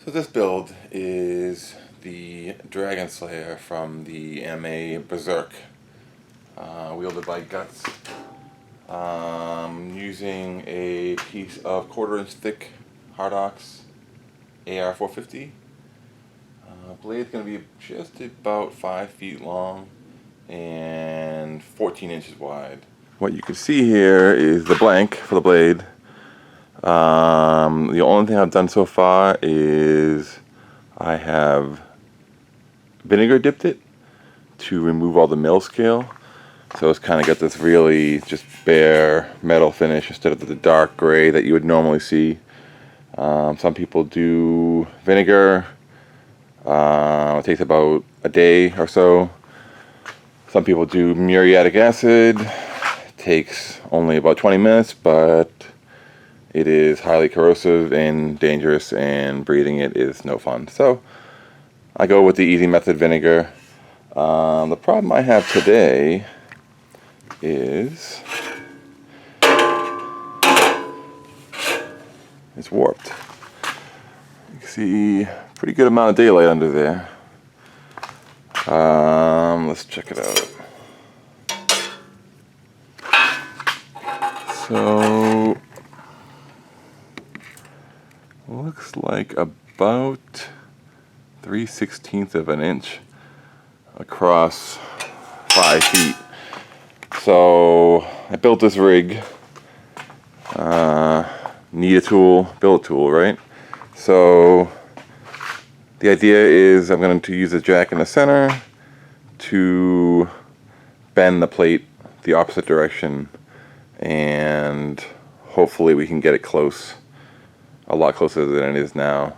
So this build is the Dragonslayer from the anime Berserk, wielded by Guts. Using a piece of 1/4 inch thick hard ox AR 450. Blade's going to be just about 5 feet long and 14 inches wide. What you can see here is the blank for the blade. The only thing I've done so far is I have vinegar dipped it to remove all the mill scale. So it's kind of got this really just bare metal finish instead of the dark gray that you would normally see. Some people do vinegar. It takes about a day or so. Some people do muriatic acid. It takes only about 20 minutes, but it is highly corrosive and dangerous, and breathing it is no fun. So I go with the easy method, vinegar. The problem I have today is it's warped. You can see a pretty good amount of daylight under there. Let's check it out. So looks like about 3/16 of an inch across 5 feet. So I built this rig. Need a tool, build a tool, right? So the idea is I'm going to use a jack in the center to bend the plate the opposite direction, and hopefully we can get it close, a lot closer than it is now.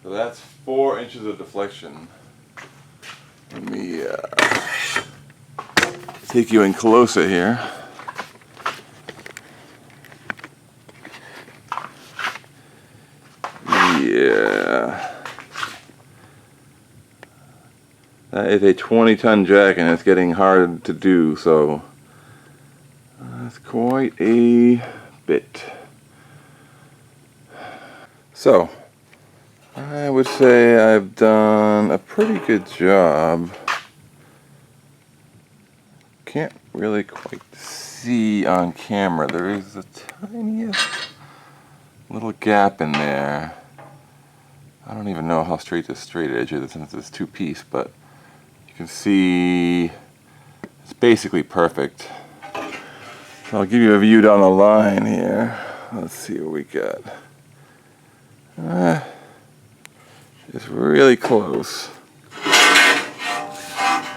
So that's 4 inches of deflection. Let me take you in closer here. Yeah. That is a 20-ton jack, and it's getting hard to do, so that's quite a bit. So I would say I've done a pretty good job. Can't really quite see on camera. There is the tiniest little gap in there. I don't even know how straight this straight edge is since it's 2-piece, but you can see it's basically perfect. So I'll give you a view down the line here. Let's see what we got. It's really close.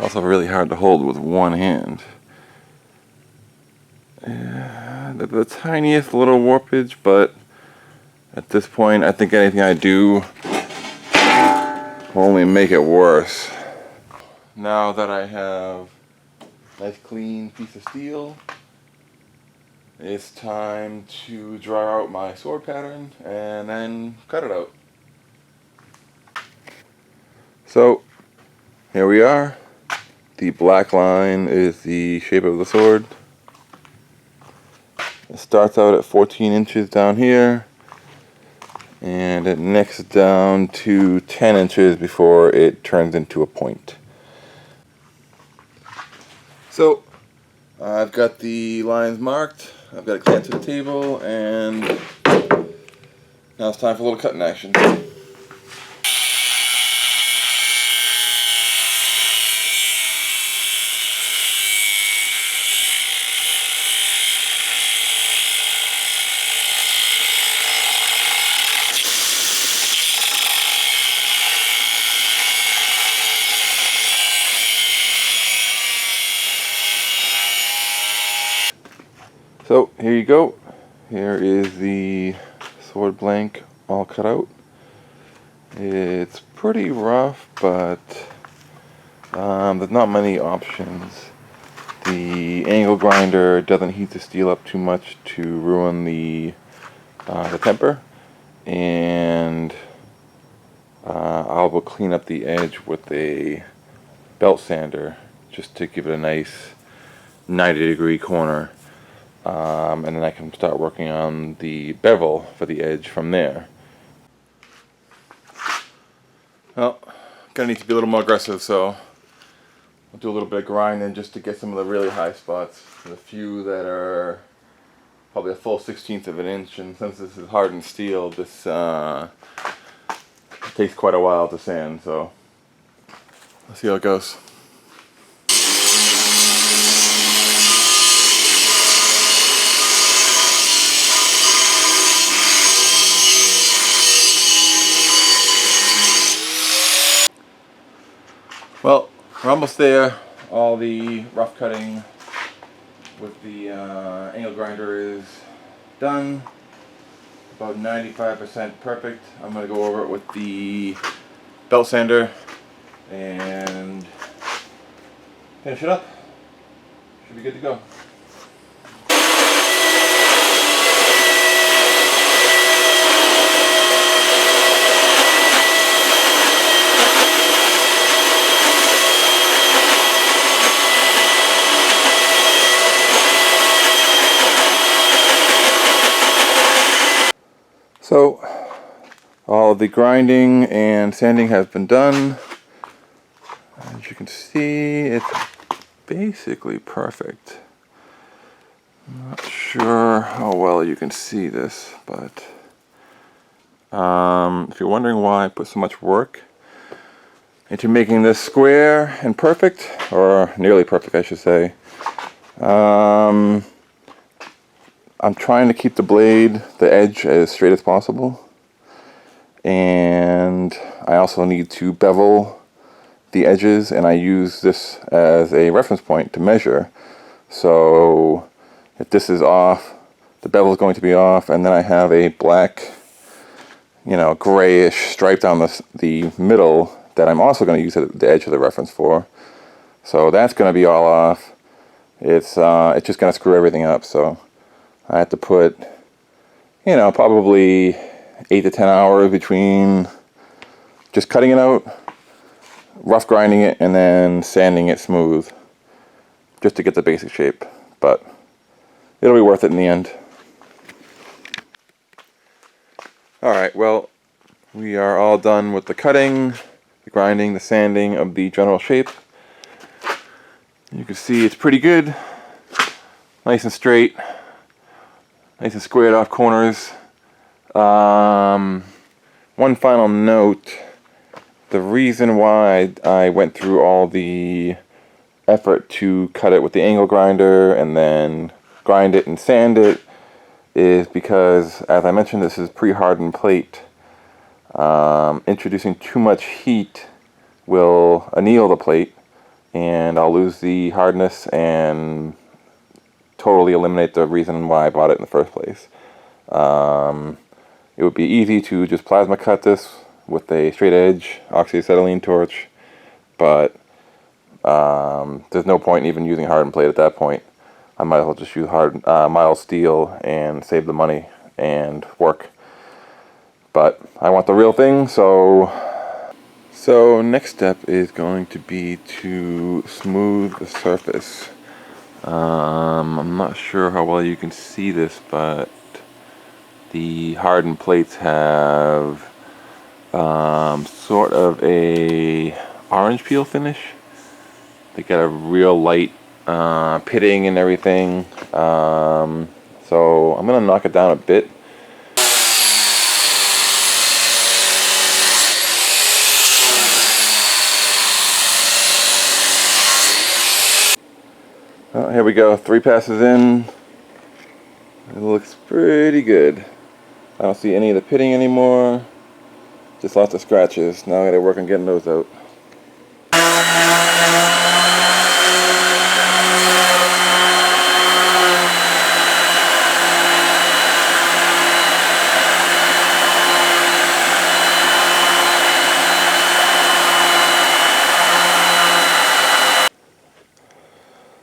Also really hard to hold with one hand. The tiniest little warpage, but at this point I think anything I do will only make it worse. Now that I have a nice clean piece of steel, it's time to draw out my sword pattern and then cut it out. So here we are. The black line is the shape of the sword. It starts out at 14 inches down here, and it nicks down to 10 inches before it turns into a point. So I've got the lines marked, I've got it clamped to the table, and now it's time for a little cutting action. So here you go. Here is the sword blank all cut out. It's pretty rough, but there's not many options. The angle grinder doesn't heat the steel up too much to ruin the temper, and I will clean up the edge with a belt sander just to give it a nice 90-degree corner. and then I can start working on the bevel for the edge from there. Well, gonna need to be a little more aggressive, so I'll do a little bit of grinding just to get some of the really high spots. The few that are probably a full 1/16 of an inch, and since this is hardened steel, this takes quite a while to sand, so let's see how it goes. Well, we're almost there. All the rough cutting with the angle grinder is done. About 95% perfect. I'm going to go over it with the belt sander and finish it up. Should be good to go. So all of the grinding and sanding has been done. As you can see, it's basically perfect. I'm not sure how well you can see this, but if you're wondering why I put so much work into making this square and perfect, or nearly perfect I should say, I'm trying to keep the blade, the edge, as straight as possible, and I also need to bevel the edges, and I use this as a reference point to measure. So if this is off, the bevel is going to be off, and then I have a black, grayish stripe down the middle that I'm also going to use the edge of the reference for. So that's going to be all off. It's just going to screw everything up, so I have to put, probably 8 to 10 hours between just cutting it out, rough grinding it, and then sanding it smooth just to get the basic shape. But it'll be worth it in the end. Alright, well, we are all done with the cutting, the grinding, the sanding of the general shape. You can see it's pretty good. Nice and straight. Nice and squared off corners. One final note. The reason why I went through all the effort to cut it with the angle grinder and then grind it and sand it is because, as I mentioned, this is pre-hardened plate. Introducing too much heat will anneal the plate, and I'll lose the hardness and totally eliminate the reason why I bought it in the first place. It would be easy to just plasma cut this with a straight edge oxyacetylene torch, but there's no point in even using hardened plate at that point. I might as well just use mild steel and save the money and work. But I want the real thing, so next step is going to be to smooth the surface. I'm not sure how well you can see this, but the hardened plates have sort of a orange peel finish. They got a real light pitting and everything. So I'm gonna knock it down a bit. Oh, here we go, 3 passes in. It looks pretty good. I don't see any of the pitting anymore. Just lots of scratches. Now I gotta work on getting those out.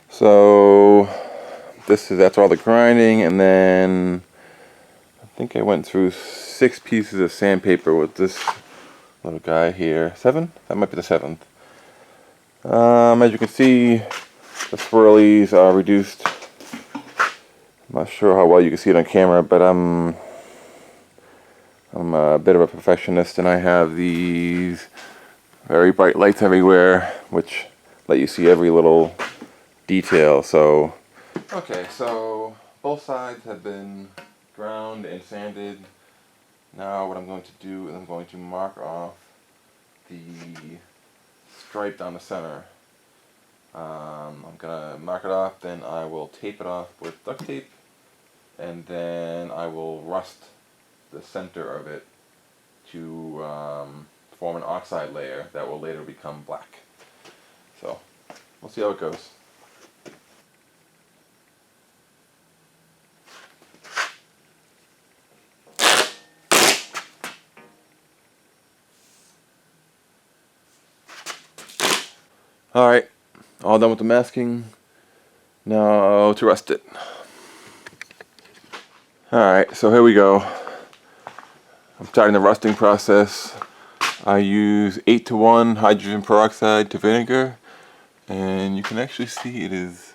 So this is after all the grinding, and then I think I went through 6 pieces of sandpaper with this little guy here. 7? That might be the 7th. As you can see, the swirlies are reduced I'm not sure how well you can see it on camera, but I'm a bit of a perfectionist, and I have these very bright lights everywhere, which let you see every little detail. So, okay, so both sides have been ground and sanded. Now what I'm going to do is I'm going to mark off the stripe down the center. I'm gonna mark it off, then I will tape it off with duct tape, and then I will rust the center of it to form an oxide layer that will later become black. So we'll see how it goes. Alright, all done with the masking. Now to rust it. Alright, so here we go. I'm starting the rusting process. I use 8:1 hydrogen peroxide to vinegar, and you can actually see it's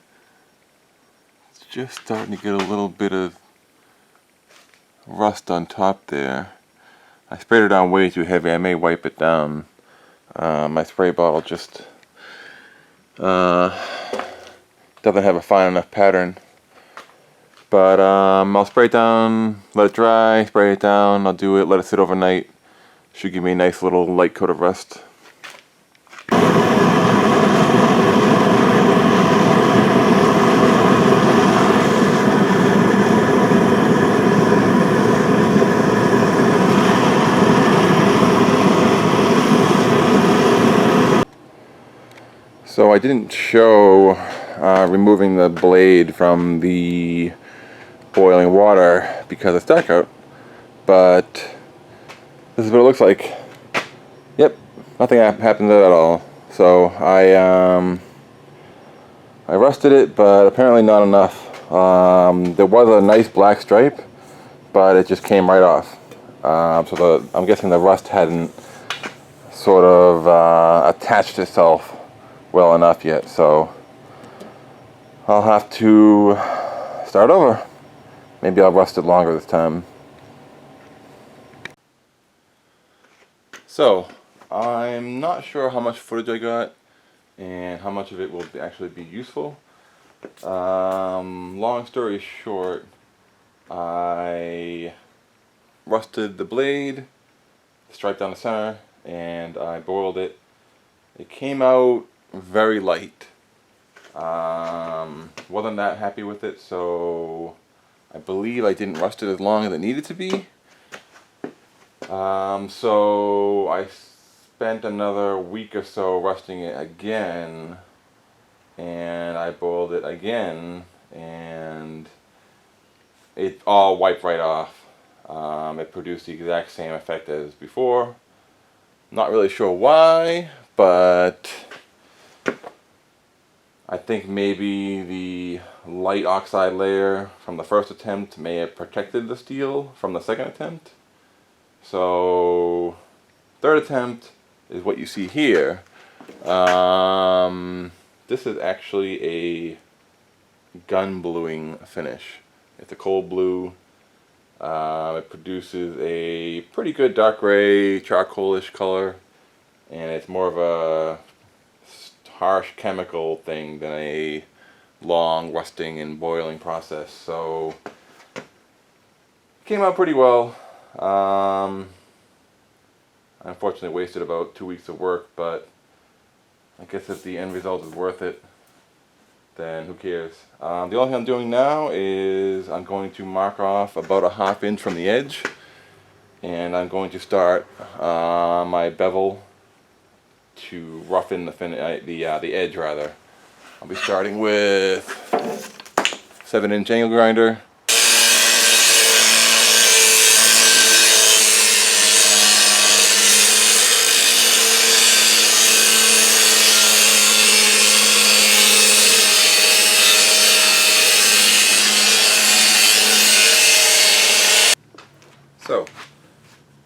just starting to get a little bit of rust on top there. I sprayed it on way too heavy. I may wipe it down. My spray bottle just doesn't have a fine enough pattern. But I'll spray it down, let it dry, spray it down, I'll do it, let it sit overnight. Should give me a nice little light coat of rust. So I didn't show removing the blade from the boiling water because it's dark out, but this is what it looks like. Yep, nothing happened to it at all. So I rusted it, but apparently not enough. There was a nice black stripe, but it just came right off. I'm guessing the rust hadn't sort of attached itself well enough yet, so I'll have to start over. Maybe I'll rust it longer this time. So, I'm not sure how much footage I got and how much of it will actually be useful. Long story short, I rusted the blade, stripe down the center, and I boiled it. It came out very light. Wasn't that happy with it, so I believe I didn't rust it as long as it needed to be. So I spent another week or so rusting it again, and I boiled it again, and it all wiped right off. It produced the exact same effect as before. Not really sure why, but I think maybe the light oxide layer from the first attempt may have protected the steel from the second attempt. So, third attempt is what you see here. This is actually a gun bluing finish. It's a cold blue. It produces a pretty good dark gray, charcoalish color, and it's more of a harsh chemical thing than a long rusting and boiling process. So it came out pretty well. I unfortunately wasted about 2 weeks of work, but I guess if the end result is worth it, then who cares. The only thing I'm doing now is I'm going to mark off about a ½ inch from the edge, and I'm going to start my bevel to roughen the edge rather. I'll be starting with 7-inch angle grinder. So,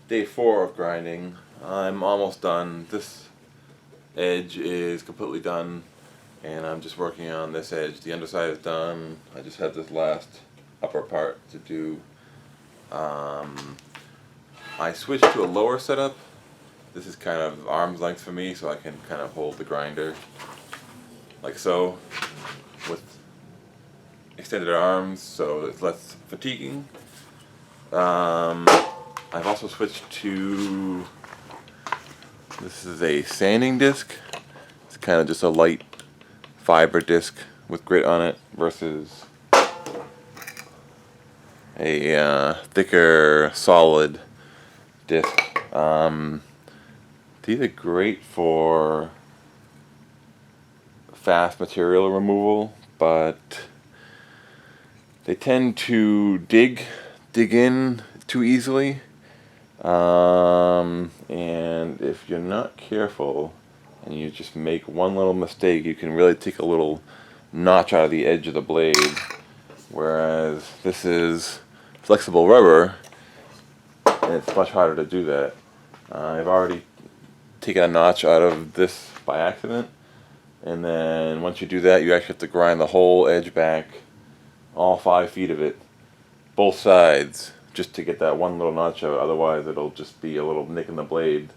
day 4 of grinding. I'm almost done. This edge is completely done, and I'm just working on this edge. The underside is done. I just have this last upper part to do. I switched to a lower setup. This is kind of arm's length for me, so I can kind of hold the grinder like so with extended arms, so it's less fatiguing. I've also switched to, this is a sanding disc. It's kind of just a light fiber disc with grit on it versus a thicker solid disc. These are great for fast material removal, but they tend to dig in too easily, and if you're not careful and you just make one little mistake, you can really take a little notch out of the edge of the blade, whereas this is flexible rubber and it's much harder to do that. I've already taken a notch out of this by accident, and then once you do that, you actually have to grind the whole edge back, all 5 feet of it, both sides, just to get that one little notch out. Otherwise it'll just be a little nick in the blade.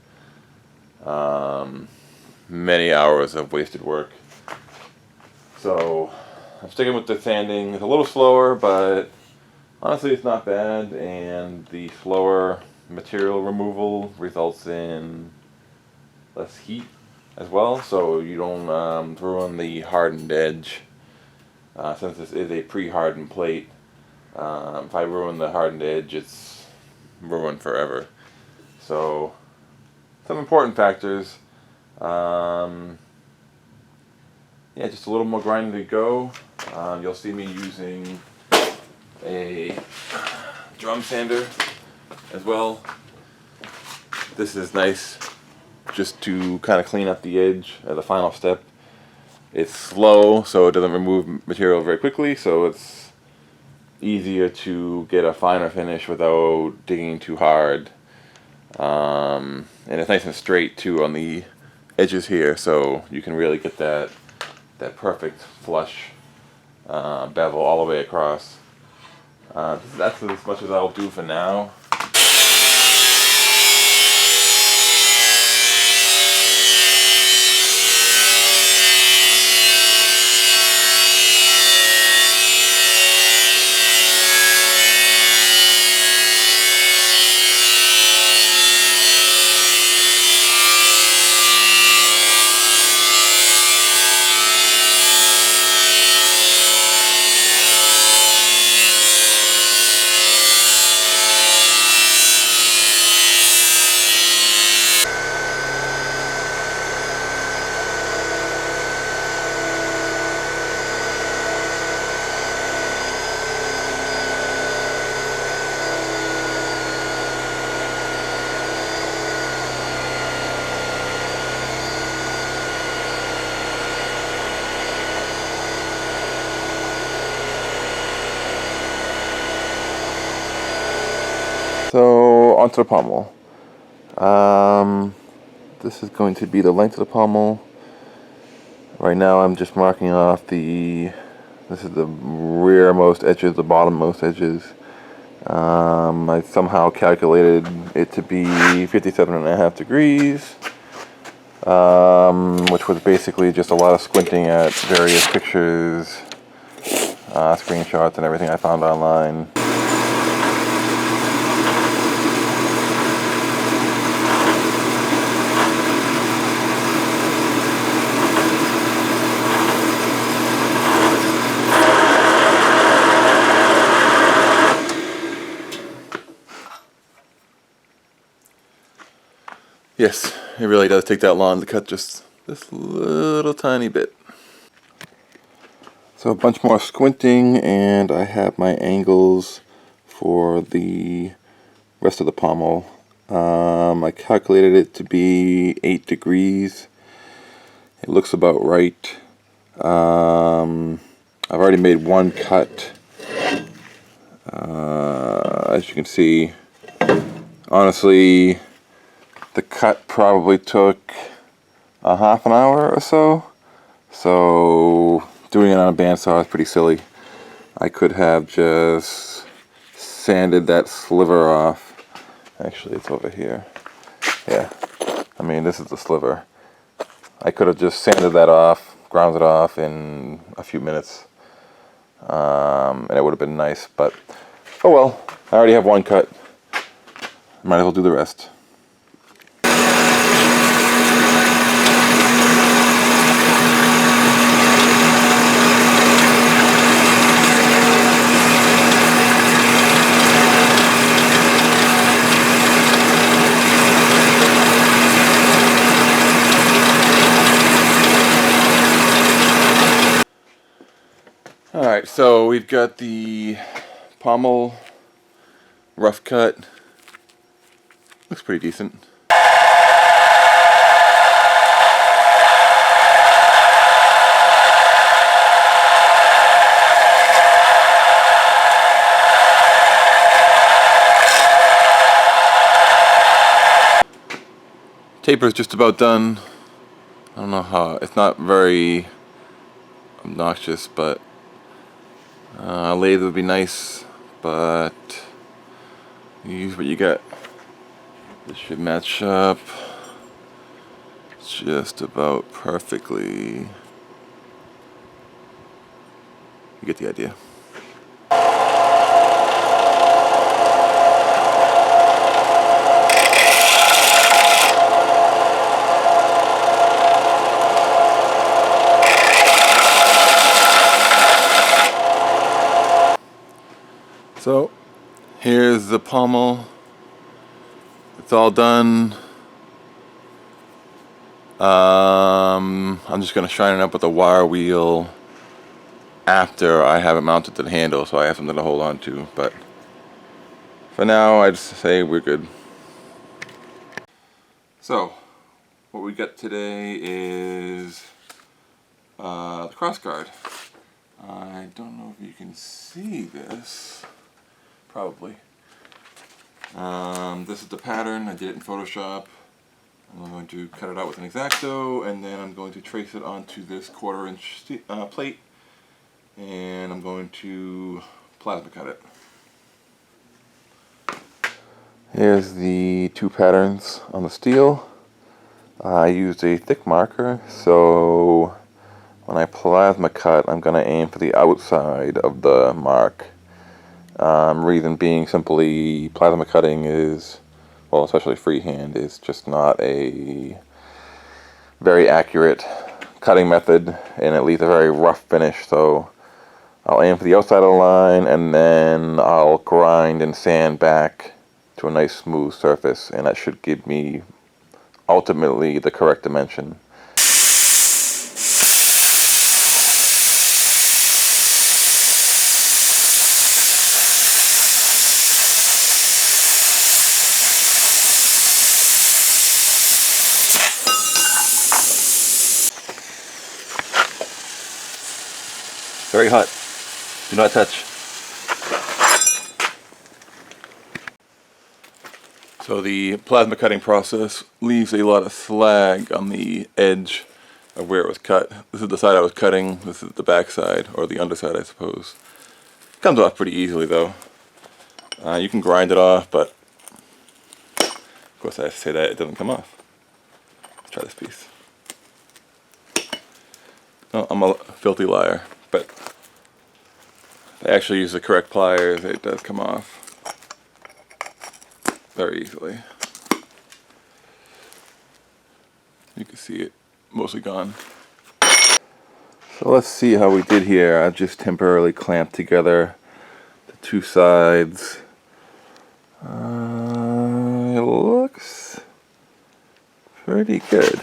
Many hours of wasted work. So I'm sticking with the sanding. It's a little slower, but honestly it's not bad, and the slower material removal results in less heat as well, so you don't ruin the hardened edge. Since this is a pre-hardened plate, if I ruin the hardened edge, it's ruined forever. So some important factors. Yeah, just a little more grinding to go. You'll see me using a drum sander as well. This is nice just to kind of clean up the edge as a final step. It's slow, so it doesn't remove material very quickly, so it's easier to get a finer finish without digging too hard. And it's nice and straight too on the edges here, so you can really get that perfect flush bevel all the way across. That's as much as I'll do for now. So onto the pommel. This is going to be the length of the pommel. Right now I'm just marking off this is the rearmost edges, the bottommost edges. I somehow calculated it to be 57.5 degrees, which was basically just a lot of squinting at various pictures, screenshots and everything I found online. Yes, it really does take that long to cut just this little tiny bit. So a bunch more squinting, and I have my angles for the rest of the pommel. I calculated it to be 8 degrees. It looks about right. I've already made one cut. As you can see, honestly, the cut probably took a half an hour or so. So doing it on a bandsaw is pretty silly. I could have just sanded that sliver off. Actually, it's over here. Yeah, I mean, this is the sliver. I could have just sanded that off, ground it off in a few minutes, and it would have been nice, but oh well. I already have one cut. Might as well do the rest. Alright, so we've got the pommel rough cut. Looks pretty decent. Taper's just about done. I don't know how, it's not very obnoxious, but a lathe would be nice, but you use what you get. This should match up just about perfectly. You get the idea. So here's the pommel. It's all done. I'm just going to shine it up with a wire wheel after I have it mounted to the handle, so I have something to hold on to. But for now, I'd say we're good. So what we got today is the cross guard. I don't know if you can see this. Probably. This is the pattern. I did it in Photoshop. I'm going to cut it out with an X-Acto, and then I'm going to trace it onto this 1/4-inch plate, and I'm going to plasma cut it. Here's the two patterns on the steel. I used a thick marker, so when I plasma cut, I'm going to aim for the outside of the mark. Reason being simply plasma cutting is, well, especially freehand, is just not a very accurate cutting method, and it leaves a very rough finish. So I'll aim for the outside of the line, and then I'll grind and sand back to a nice smooth surface, and that should give me ultimately the correct dimension. Very hot. Do not touch. So the plasma cutting process leaves a lot of slag on the edge of where it was cut. This is the side I was cutting. This is the back side, or the underside, I suppose. Comes off pretty easily though. You can grind it off, but of course I have to say that it doesn't come off. Let's try this piece. Oh, I'm a filthy liar, but if I actually use the correct pliers, it does come off very easily. You can see it mostly gone. So let's see how we did here. I've just temporarily clamped together the two sides. It looks pretty good.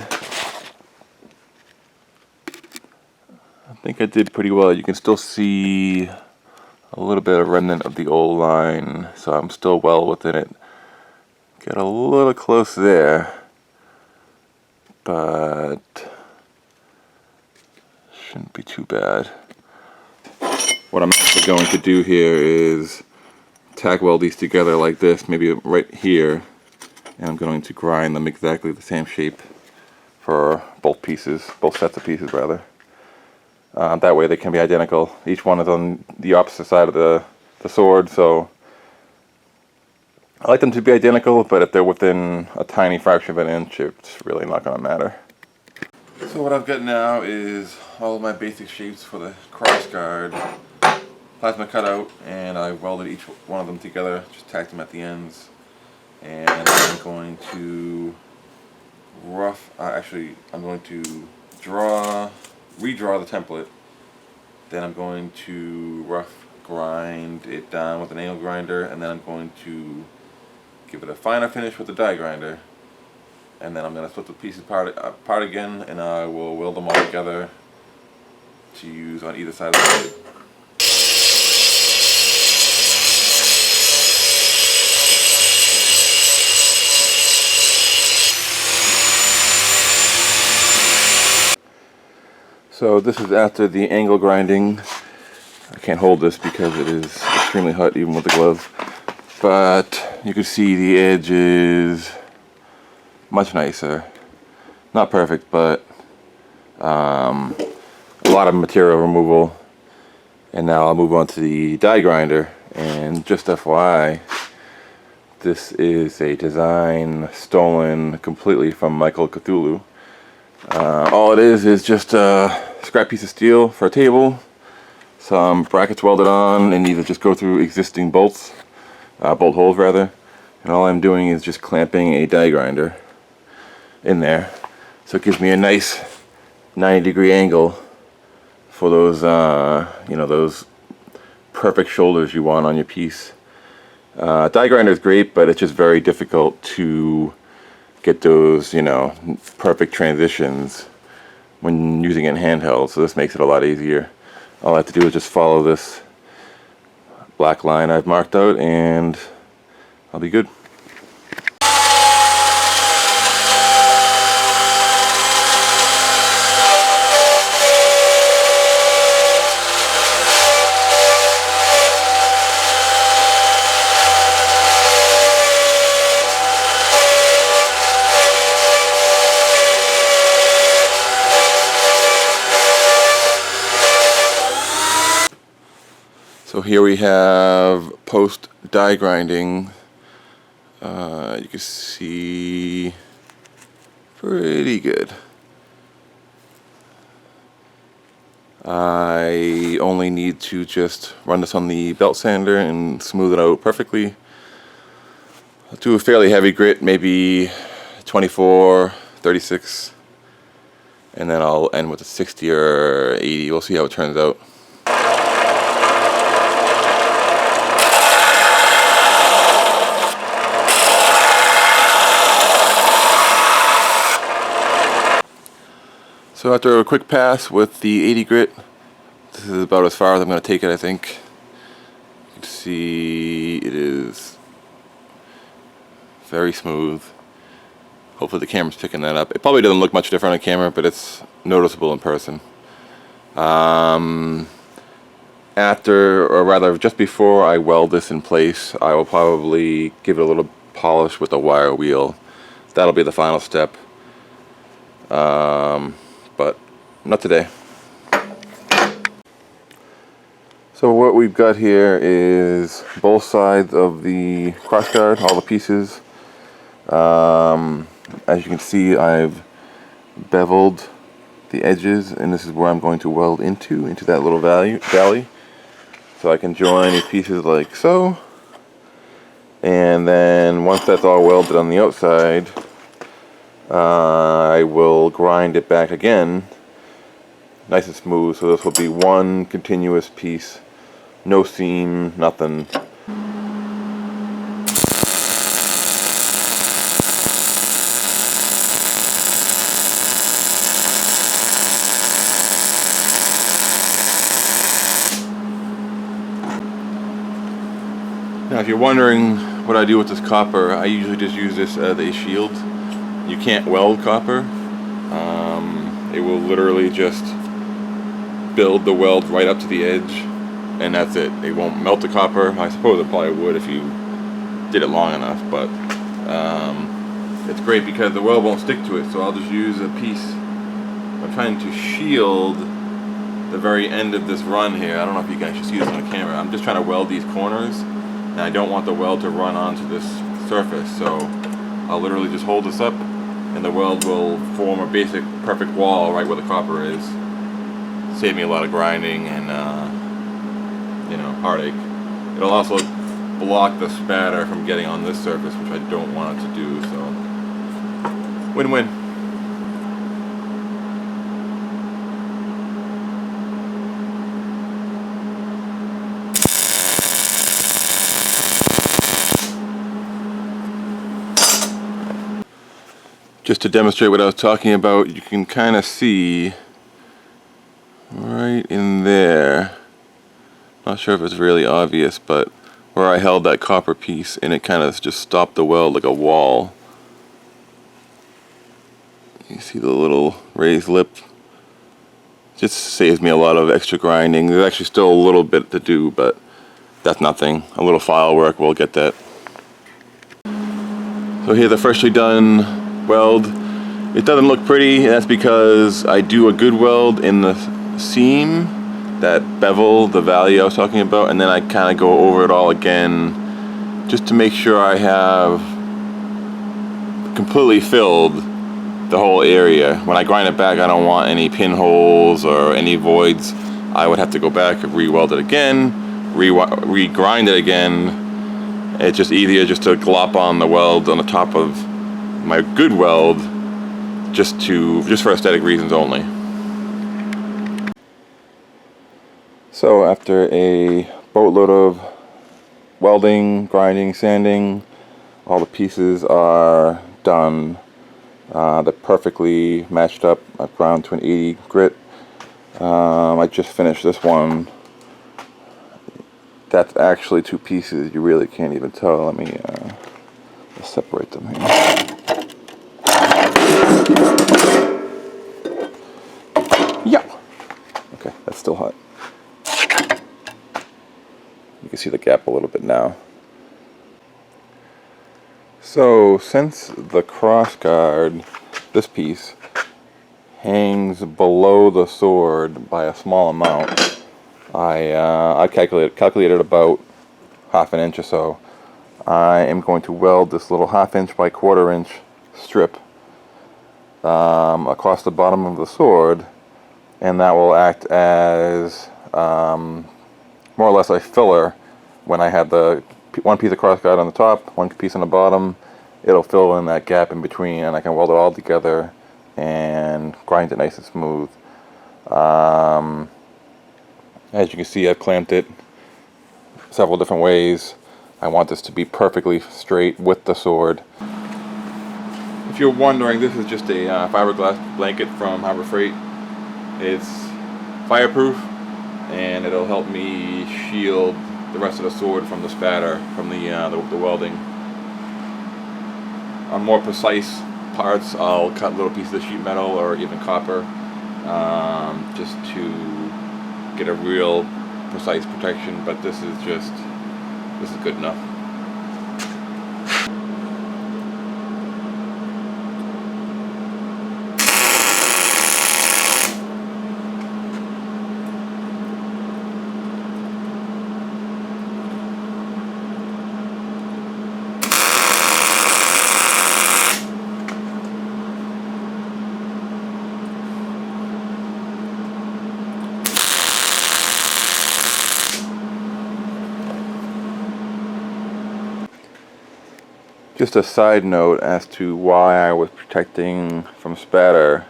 I think I did pretty well. You can still see a little bit of remnant of the old line, so I'm still well within it. Get a little close there, but shouldn't be too bad. What I'm actually going to do here is tack weld these together like this, maybe right here, and I'm going to grind them exactly the same shape for both pieces, both sets of pieces rather. That way they can be identical. Each one is on the opposite side of the sword, so I like them to be identical, but if they're within a tiny fraction of an inch, it's really not going to matter. So what I've got now is all of my basic shapes for the crossguard plasma cutout, and I welded each one of them together, just tacked them at the ends, and I'm going to I'm going to redraw the template, then I'm going to rough grind it down with an angle grinder, and then I'm going to give it a finer finish with the die grinder, and then I'm going to split the pieces apart again, and I will weld them all together to use on either side of the blade. So this is after the angle grinding. I can't hold this because it is extremely hot even with the glove. But you can see the edge is much nicer. Not perfect, but a lot of material removal. And now I'll move on to the die grinder. And just FYI, this is a design stolen completely from Michael Cthulhu. All it is just a scrap piece of steel for a table, some brackets welded on, and either just go through existing bolts, bolt holes rather, and all I'm doing is just clamping a die grinder in there, so it gives me a nice 90-degree angle for those, those perfect shoulders you want on your piece. Die grinder is great, but it's just very difficult to get those, perfect transitions when using it in handheld, so this makes it a lot easier. All I have to do is just follow this black line I've marked out, and I'll be good. So here we have post die grinding. You can see pretty good. I only need to just run this on the belt sander and smooth it out perfectly. I'll do a fairly heavy grit, maybe 24, 36, and then I'll end with a 60 or 80. We'll see how it turns out. So after a quick pass with the 80 grit, this is about as far as I'm going to take it, I think. You can see it is very smooth. Hopefully the camera's picking that up. It probably doesn't look much different on camera, but it's noticeable in person. After, or rather just before I weld this in place, I will probably give it a little polish with a wire wheel. That'll be the final step. But not today. So what we've got here is both sides of the crossguard, all the pieces. As you can see, I've beveled the edges, and this is where I'm going to weld into that little valley. So I can join these pieces like so. And then once that's all welded on the outside, I will grind it back again, nice and smooth, so this will be one continuous piece, no seam, nothing. Now if you're wondering what I do with this copper, I usually just use this as a shield. You can't weld copper. It will literally just build the weld right up to the edge, and that's it. It won't melt the copper. I suppose it probably would if you did it long enough, but it's great because the weld won't stick to it, so I'll just use a piece. I'm trying to shield the very end of this run here. I don't know if you guys should see this on the camera. I'm just trying to weld these corners, and I don't want the weld to run onto this surface, so I'll literally just hold this up, and the weld will form a basic perfect wall right where the copper is. Save me a lot of grinding and you know, heartache. It'll also block the spatter from getting on this surface, which I don't want it to do, so win-win. Just to demonstrate what I was talking about, you can kind of see right in there, not sure if it's really obvious, but where I held that copper piece and it kind of just stopped the weld like a wall. You see the little raised lip? Just saves me a lot of extra grinding. There's actually still a little bit to do, but that's nothing. A little file work, we'll get that. So here's the freshly done weld. It doesn't look pretty, and that's because I do a good weld in the seam, that bevel, the value I was talking about, and then I kind of go over it all again just to make sure I have completely filled the whole area. When I grind it back, I don't want any pinholes or any voids. I would have to go back and re-weld it again, re-grind it again. It's just easier just to glop on the weld on the top of my good weld, just for aesthetic reasons only. So after a boatload of welding, grinding, sanding, all the pieces are done. They're perfectly matched up. I've ground to an 80 grit. I just finished this one. That's actually two pieces. You really can't even tell. Let me just separate them here. Yeah. Okay, that's still hot. You can see the gap a little bit now. So since the cross guard, this piece, hangs below the sword by a small amount, I calculated about ½ inch or so. I am going to weld this little ½ inch by ¼ inch strip across the bottom of the sword, and that will act as more or less a filler. When I had the one piece of crossguard on the top, one piece on the bottom, it'll fill in that gap in between, and I can weld it all together and grind it nice and smooth. As you can see, I've clamped it several different ways. I want this to be perfectly straight with the sword. If you're wondering, this is just a fiberglass blanket from Harbor Freight. It's fireproof, and it'll help me shield the rest of the sword from the spatter from the welding. On more precise parts, I'll cut little pieces of sheet metal or even copper, just to get a real precise protection. But this is good enough. Just a side note as to why I was protecting from spatter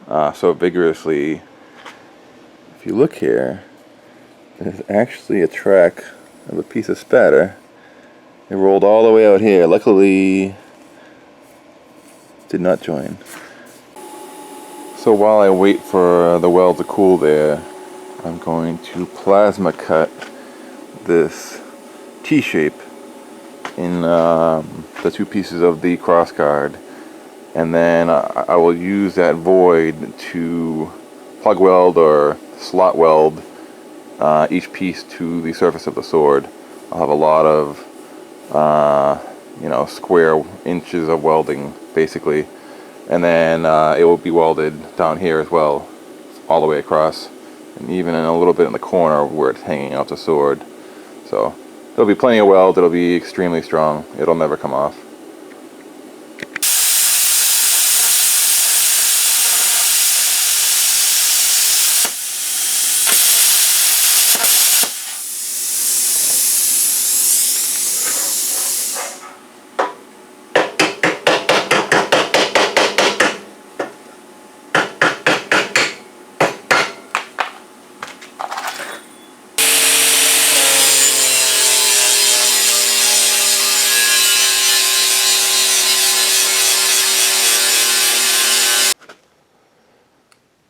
so vigorously. If you look here, there's actually a track of a piece of spatter. It rolled all the way out here. Luckily, did not join. So while I wait for the weld to cool there, I'm going to plasma cut this T-shape in the two pieces of the crossguard, and then I will use that void to plug weld or slot weld each piece to the surface of the sword. I'll have a lot of square inches of welding basically, and then it will be welded down here as well, all the way across, and even in a little bit in the corner where it's hanging out the sword. So there'll be plenty of weld. It'll be extremely strong. It'll never come off.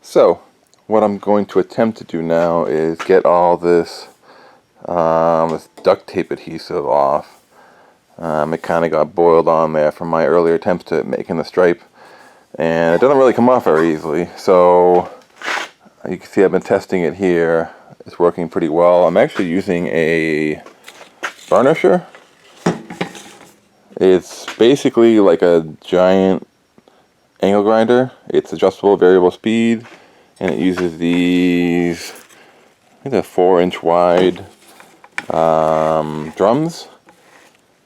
So, what I'm going to attempt to do now is get all this, this duct tape adhesive off. It kind of got boiled on there from my earlier attempts at making the stripe, and it doesn't really come off very easily. So, you can see I've been testing it here. It's working pretty well. I'm actually using a burnisher. It's basically like a giant angle grinder. It's adjustable variable speed, and it uses these, I think they're 4-inch wide drums.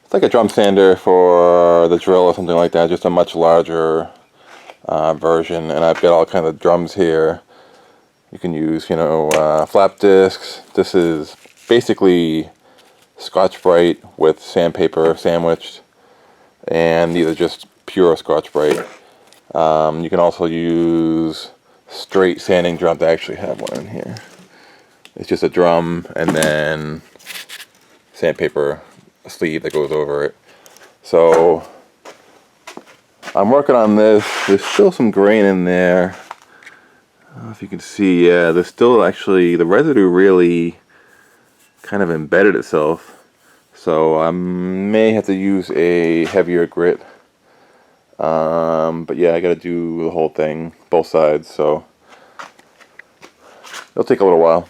It's like a drum sander for the drill or something like that, just a much larger version. And I've got all kinds of drums here. You can use, you know, flap discs. This is basically Scotch-Brite with sandpaper sandwiched, and these are just pure Scotch-Brite. You can also use straight sanding drums. I actually have one in here. It's just a drum and then sandpaper sleeve that goes over it. So I'm working on this. There's still some grain in there. I don't know if you can see. Yeah, there's still actually, the residue really kind of embedded itself. So I may have to use a heavier grit. But yeah, I gotta do the whole thing, both sides, so it'll take a little while.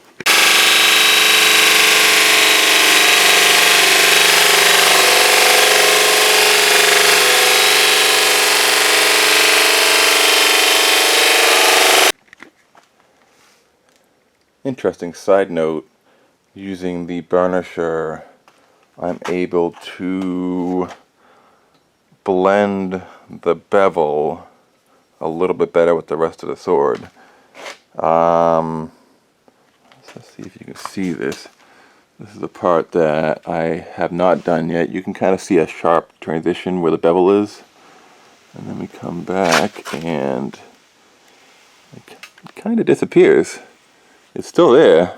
Interesting side note, using the burnisher, I'm able to blend the bevel a little bit better with the rest of the sword. Let's see if you can see this. This is the part that I have not done yet. You can kind of see a sharp transition where the bevel is. And then we come back and it kind of disappears. It's still there.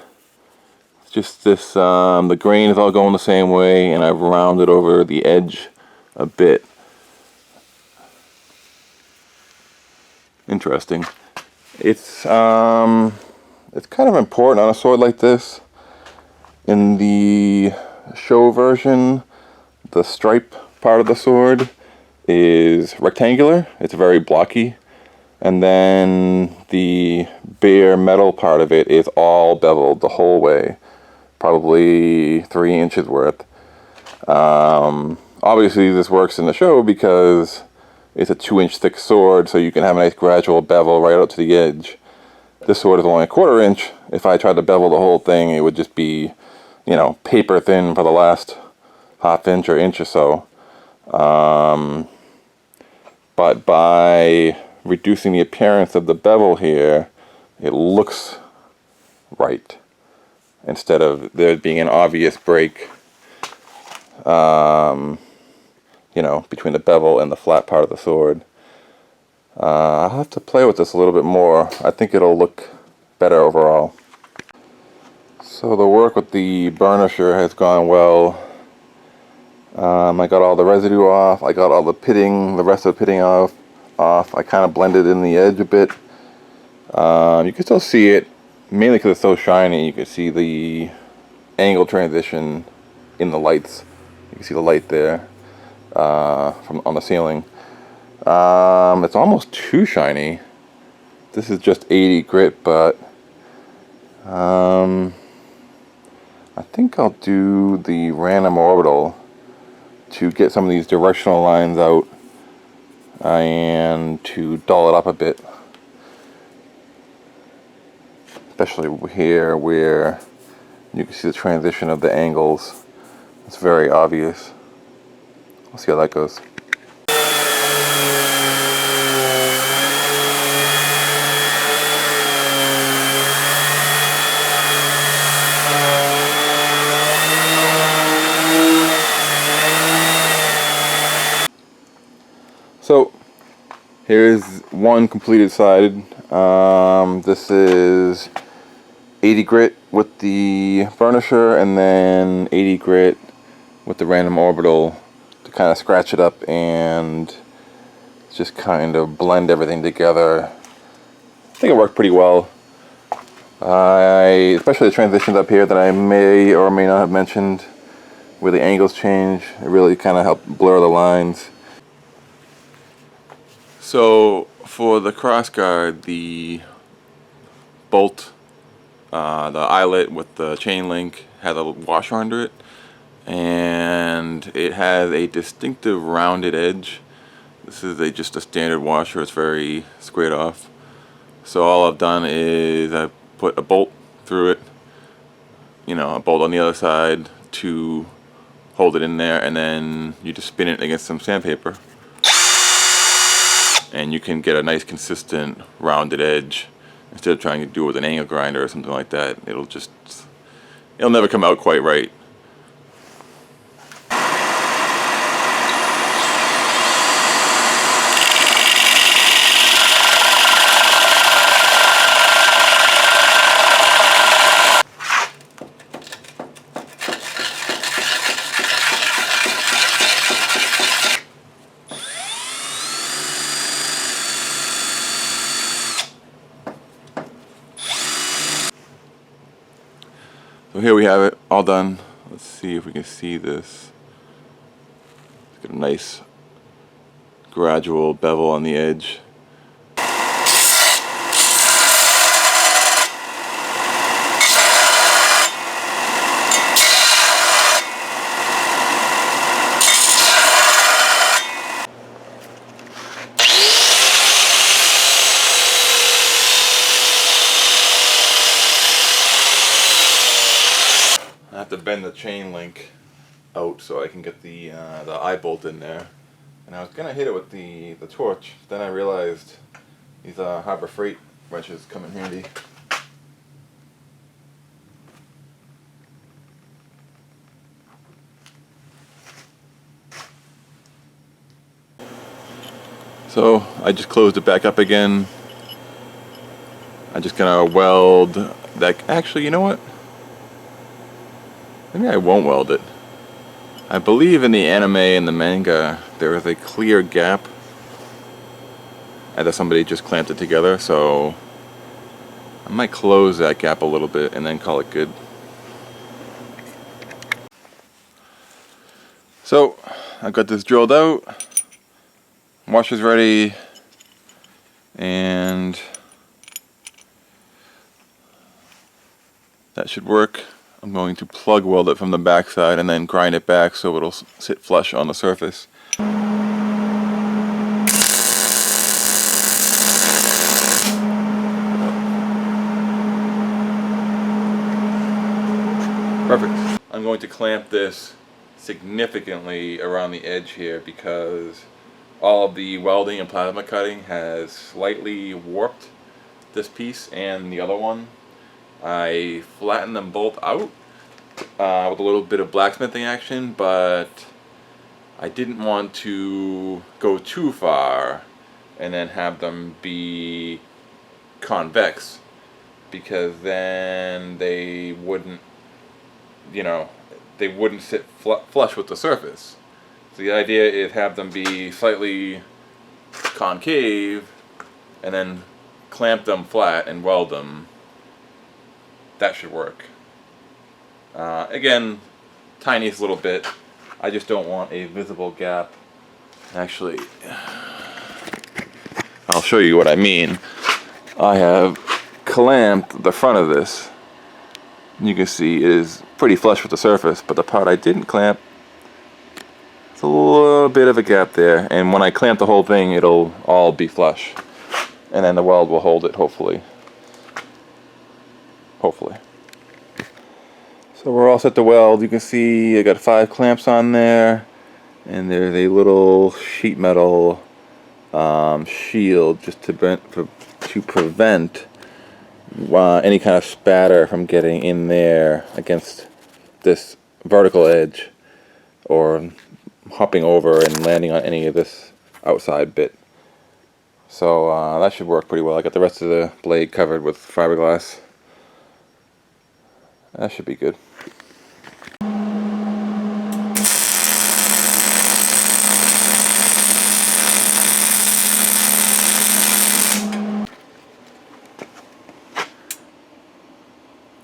It's just this, the grain is all going the same way, and I've rounded over the edge a bit. Interesting. It's kind of important on a sword like this. In the show version, the stripe part of the sword is rectangular. It's very blocky. And then the bare metal part of it is all beveled the whole way. Probably 3 inches worth. Obviously this works in the show because it's a 2-inch thick sword, so you can have a nice gradual bevel right out to the edge. This sword is only 1/4 inch. If I tried to bevel the whole thing, it would just be, you know, paper thin for the last 1/2 inch or inch or so. But by reducing the appearance of the bevel here, it looks right, instead of there being an obvious break, you know, between the bevel and the flat part of the sword. I'll have to play with this a little bit more. I think it'll look better overall. So the work with the burnisher has gone well. I got all the residue off. I got all the pitting, the rest of the pitting off. I kind of blended in the edge a bit. You can still see it, mainly because it's so shiny. You can see the angle transition in the lights. You can see the light there from on the ceiling. It's almost too shiny. This is just 80 grit, but I think I'll do the random orbital to get some of these directional lines out and to dull it up a bit. especially here where you can see the transition of the angles. It's very obvious. We'll see how that goes. So here's one completed side. This is 80 grit with the burnisher, and then 80 grit with the random orbital to kind of scratch it up and just kind of blend everything together. I think it worked pretty well. Especially the transitions up here that I may or may not have mentioned, where the angles change, it really kind of helped blur the lines. So for the crossguard, the bolt, the eyelet with the chain link has a washer under it, and it has a distinctive rounded edge. This is just a standard washer. It's very squared off. So all I've done is I put a bolt through it, a bolt on the other side to hold it in there, and then you just spin it against some sandpaper, and you can get a nice consistent rounded edge instead of trying to do it with an angle grinder or something like that. It'll never come out quite right. So here we have it all done. Let's see if we can see this. It's got a nice gradual bevel on the edge. I have to bend the chain link out so I can get the eye bolt in there. And I was gonna hit it with the torch, then I realized these Harbor Freight wrenches come in handy. So I just closed it back up again. I'm just gonna weld that. Actually, you know what? Maybe I won't weld it. I believe in the anime and the manga there is a clear gap, either somebody just clamped it together, so I might close that gap a little bit and then call it good. So I've got this drilled out, washer's ready, and that should work. I'm going to plug weld it from the back side and then grind it back so it'll sit flush on the surface. Perfect. I'm going to clamp this significantly around the edge here because all of the welding and plasma cutting has slightly warped this piece and the other one. I flattened them both out with a little bit of blacksmithing action, but I didn't want to go too far and then have them be convex, because then they wouldn't, they wouldn't sit flush with the surface. So the idea is have them be slightly concave and then clamp them flat and weld them. That should work. Again, tiniest little bit. I just don't want a visible gap. Actually, I'll show you what I mean. I have clamped the front of this. You can see it is pretty flush with the surface, but the part I didn't clamp, it's a little bit of a gap there, and when I clamp the whole thing, it'll all be flush. And then the weld will hold it, hopefully. So we're all set to weld. You can see I got 5 clamps on there, and there's a little sheet metal shield just to prevent any kind of spatter from getting in there against this vertical edge or hopping over and landing on any of this outside bit. So that should work pretty well. I got the rest of the blade covered with fiberglass. That should be good.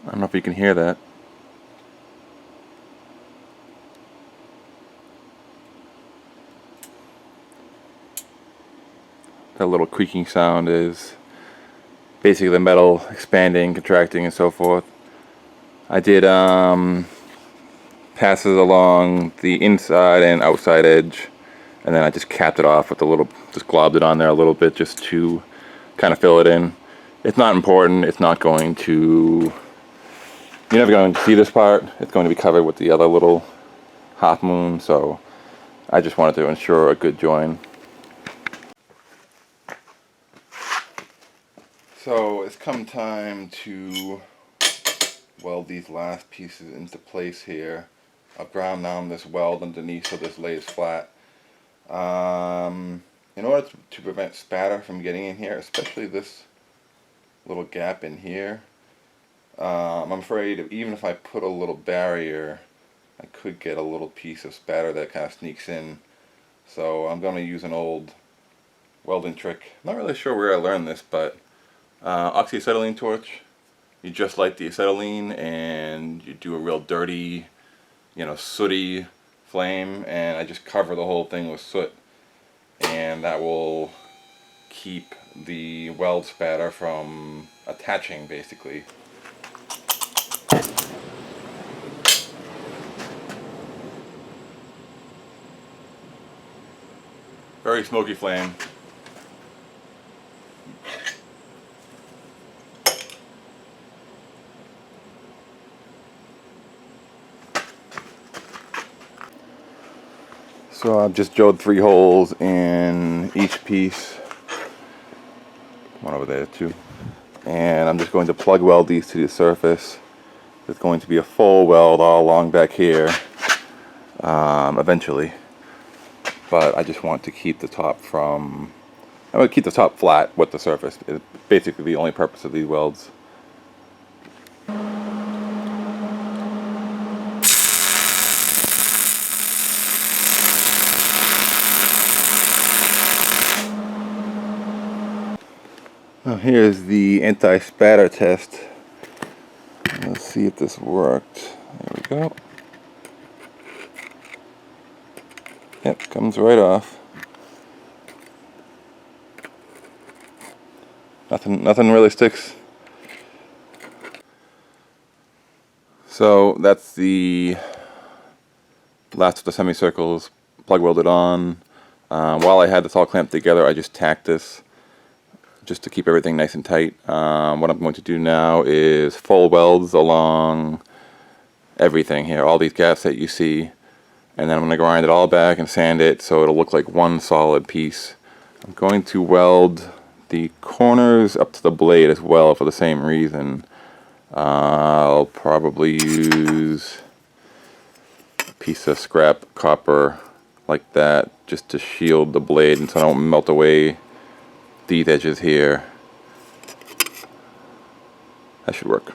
I don't know if you can hear that. That little creaking sound is basically the metal expanding, contracting, and so forth. I did passes along the inside and outside edge, and then I just capped it off with a little, just globbed it on there a little bit just to kind of fill it in. It's not important. It's not going to, you're never going to see this part. It's going to be covered with the other little half moon, so I just wanted to ensure a good join. So it's come time to weld these last pieces into place here. I've ground down this weld underneath so this lays flat. In order to prevent spatter from getting in here, especially this little gap in here, I'm afraid even if I put a little barrier, I could get a little piece of spatter that kind of sneaks in. So I'm going to use an old welding trick. I'm not really sure where I learned this, but oxyacetylene torch. You just light the acetylene and you do a real dirty, sooty flame, and I just cover the whole thing with soot, and that will keep the weld spatter from attaching, basically. Very smoky flame. So I've just drilled 3 holes in each piece. One over there too. And I'm just going to plug weld these to the surface. There's going to be a full weld all along back here eventually. But I just want to keep the top I'm going to keep the top flat with the surface. It's basically the only purpose of these welds. Now here's the anti-spatter test. Let's see if this worked. There we go. Yep, comes right off. Nothing really sticks. So that's the last of the semicircles plug welded on. While I had this all clamped together, I just tacked this just to keep everything nice and tight. What I'm going to do now is full welds along everything here, all these gaps that you see, and then I'm going to grind it all back and sand it so it'll look like one solid piece. I'm going to weld the corners up to the blade as well for the same reason. I'll probably use a piece of scrap copper like that just to shield the blade and so I don't melt away these edges here. That should work.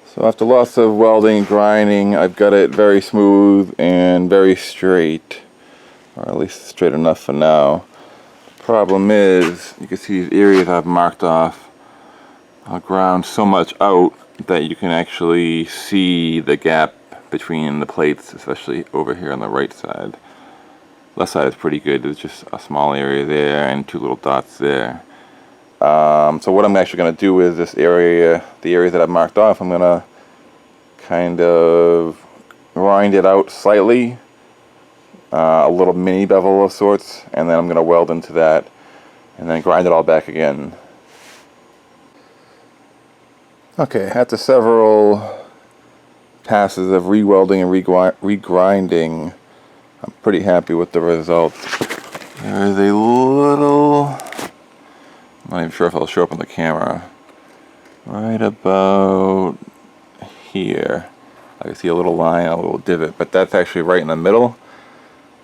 So after lots of welding and grinding, I've got it very smooth and very straight, or at least straight enough for now. Problem is, you can see these areas I've marked off. I'll ground so much out that you can actually see the gap between the plates, especially over here on the right side. Left side is pretty good. There's just a small area there and 2 little dots there. So what I'm actually going to do is this area, the areas that I've marked off, I'm going to kind of grind it out slightly, a little mini bevel of sorts, and then I'm going to weld into that and then grind it all back again. Okay, after several passes of re-welding and re-grinding, I'm pretty happy with the result. There is a little, I'm not even sure if it'll show up on the camera, right about here. I can see a little line, a little divot, but that's actually right in the middle,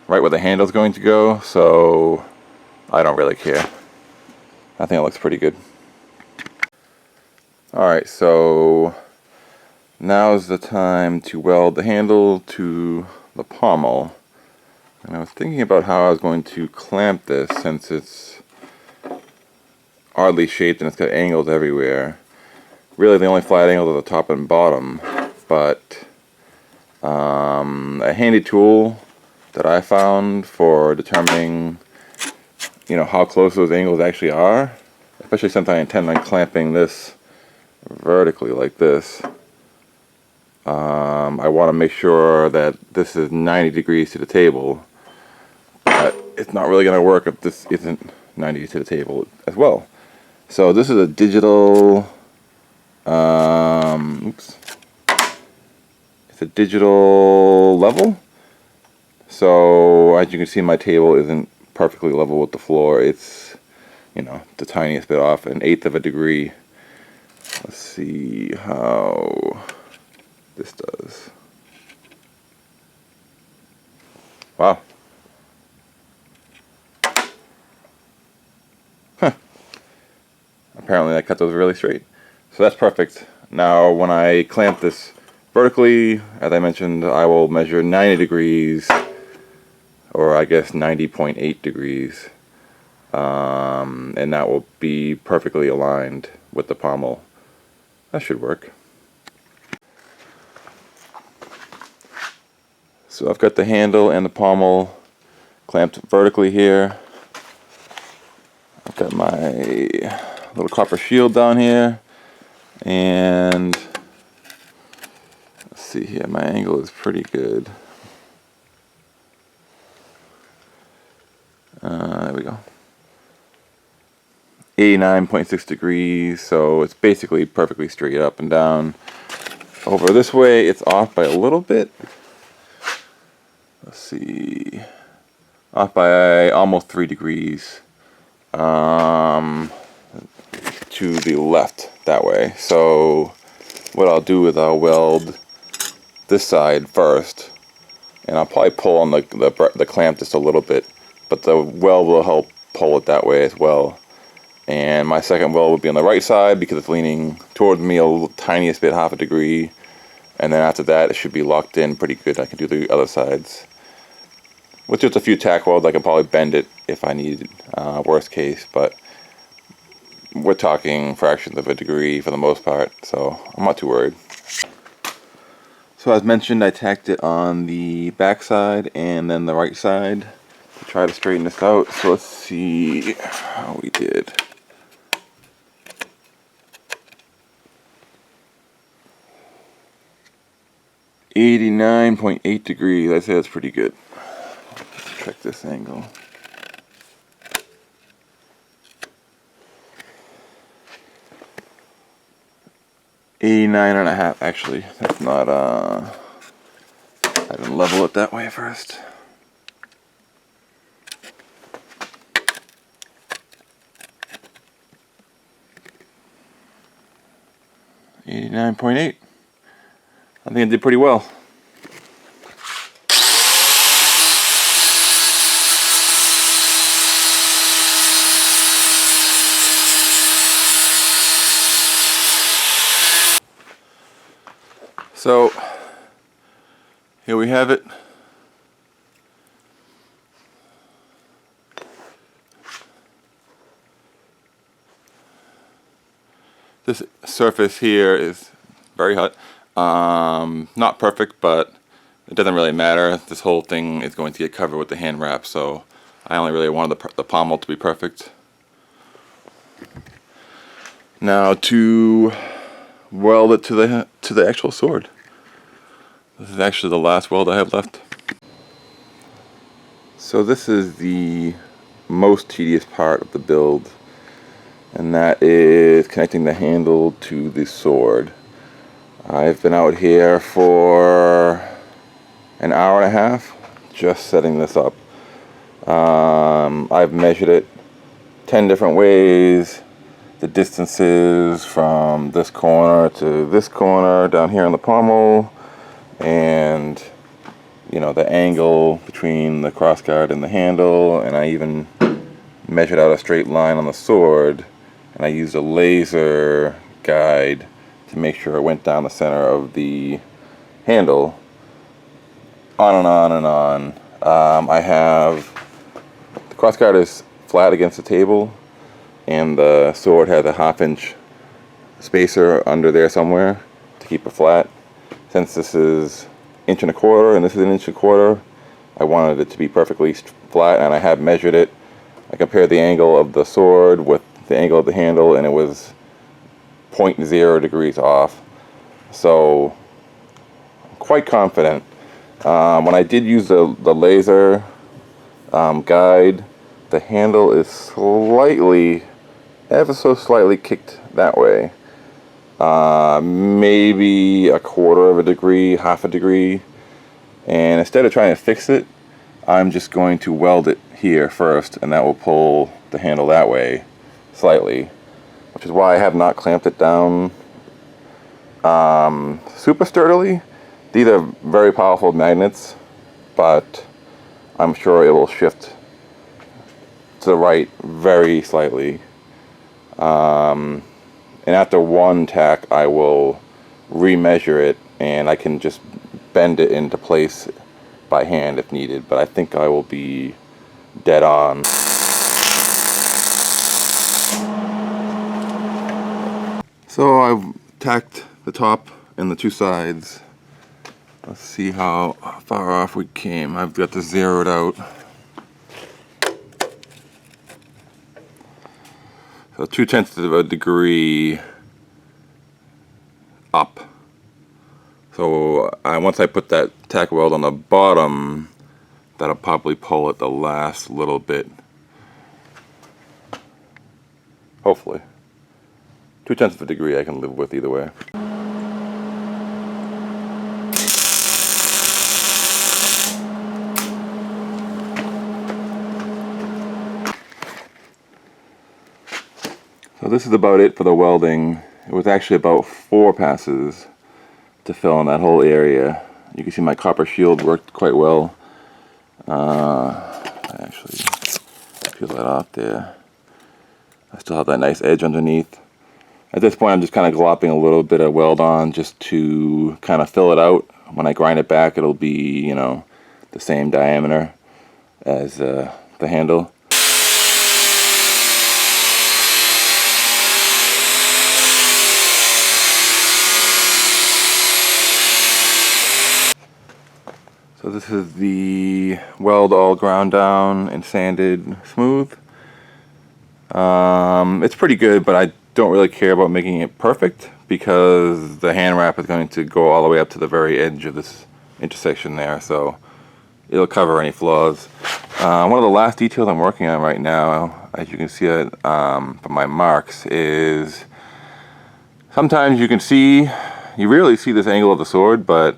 right where the handle's going to go, so I don't really care. I think it looks pretty good. Alright, so now's the time to weld the handle to the pommel. And I was thinking about how I was going to clamp this, since it's oddly shaped and it's got angles everywhere. Really the only flat angles are the top and bottom, but a handy tool that I found for determining, you know, how close those angles actually are, especially since I intend on clamping this vertically like this. I want to make sure that this is 90 degrees to the table, but it's not really going to work if this isn't 90 to the table as well. So this is a digital, it's a digital level. So as you can see, my table isn't perfectly level with the floor. It's, you know, the tiniest bit off, 1/8 of a degree. Let's see how this does. Wow. Huh. Apparently that cut those really straight. So that's perfect. Now when I clamp this vertically, as I mentioned, I will measure 90 degrees, or I guess 90.8 degrees. And that will be perfectly aligned with the pommel. That should work. So I've got the handle and the pommel clamped vertically here. I've got my little copper shield down here, and let's see here, my angle is pretty good. There we go. 89.6 degrees, so it's basically perfectly straight up and down. Over this way, it's off by a little bit. Let's see, off by almost 3 degrees to the left that way. So what I'll do is I'll weld this side first, and I'll probably pull on the clamp just a little bit, but the weld will help pull it that way as well. And my second weld will be on the right side because it's leaning towards me a tiniest bit, 1/2 a degree. And then after that, it should be locked in pretty good. I can do the other sides. With just a few tack welds, I can probably bend it if I need, worst case. But we're talking fractions of a degree for the most part, so I'm not too worried. So as mentioned, I tacked it on the back side and then the right side to try to straighten this out. So let's see how we did. $89.8 degrees. I'd say that's pretty good. Let's check this angle. $89.5 actually. That's not I didn't level it that way first. $89.8. I think I did pretty well. So here we have it. This surface here is very hot. Not perfect, but it doesn't really matter. This whole thing is going to get covered with the hand wrap, so I only really wanted the pommel to be perfect. Now to weld it to the actual sword. This is actually the last weld I have left. So this is the most tedious part of the build, and that is connecting the handle to the sword. I've been out here for an hour and a half just setting this up. I've measured it 10 different ways, the distances from this corner to this corner down here on the pommel, and you know, the angle between the crossguard and the handle, and I even measured out a straight line on the sword, and I used a laser guide to make sure it went down the center of the handle. On and on and on. I have the crossguard is flat against the table, and the sword has a 1/2 inch spacer under there somewhere to keep it flat. Since this is 1.25 inches and this is 1.25 inches, I wanted it to be perfectly flat, and I have measured it. I compared the angle of the sword with the angle of the handle, and it was 0.0 degrees off. So I'm quite confident. When I did use the laser guide, the handle is slightly, ever so slightly kicked that way. Maybe 1/4 degree, 1/2 degree. And instead of trying to fix it, I'm just going to weld it here first, and that will pull the handle that way slightly, which is why I have not clamped it down super sturdily. These are very powerful magnets, but I'm sure it will shift to the right very slightly. And after one tack, I will remeasure it, and I can just bend it into place by hand if needed, but I think I will be dead on. So I've tacked the top and the two sides. Let's see how far off we came. I've got this zeroed out. So 0.2 degree up. So once I put that tack weld on the bottom, that'll probably pull it the last little bit. Hopefully. 0.2 degree I can live with either way. So this is about it for the welding. It was actually about 4 passes to fill in that whole area. You can see my copper shield worked quite well. I actually peel that off there. I still have that nice edge underneath. At this point I'm just kind of glopping a little bit of weld on just to kind of fill it out. When I grind it back, it'll be, you know, the same diameter as the handle. So this is the weld all ground down and sanded smooth. It's pretty good, but I don't really care about making it perfect because the hand wrap is going to go all the way up to the very edge of this intersection there, so it'll cover any flaws. One of the last details I'm working on right now, as you can see it from my marks, is sometimes you rarely see this angle of the sword, but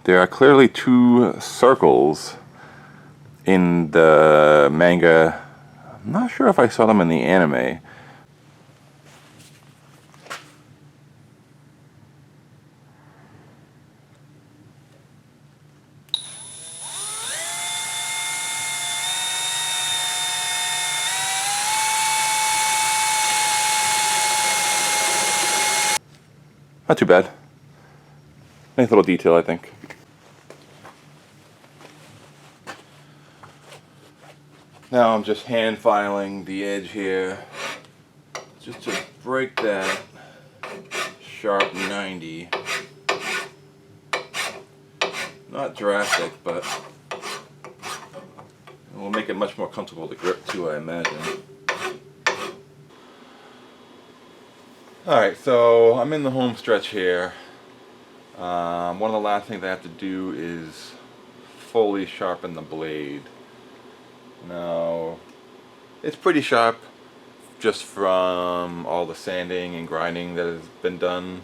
there are clearly 2 circles in the manga. I'm not sure if I saw them in the anime. Not too bad. Nice little detail, I think. Now I'm just hand filing the edge here, just to break that sharp 90. Not drastic, but it will make it much more comfortable to grip too, I imagine. Alright, so I'm in the home stretch here. One of the last things I have to do is fully sharpen the blade. Now, it's pretty sharp just from all the sanding and grinding that has been done.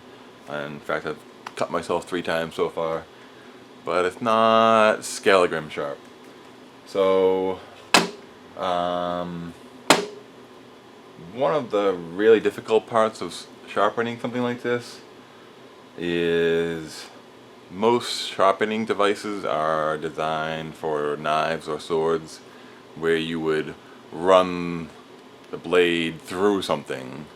And in fact, I've cut myself 3 times so far. But it's not scalegram sharp. So, one of the really difficult parts of sharpening something like this is most sharpening devices are designed for knives or swords where you would run the blade through something.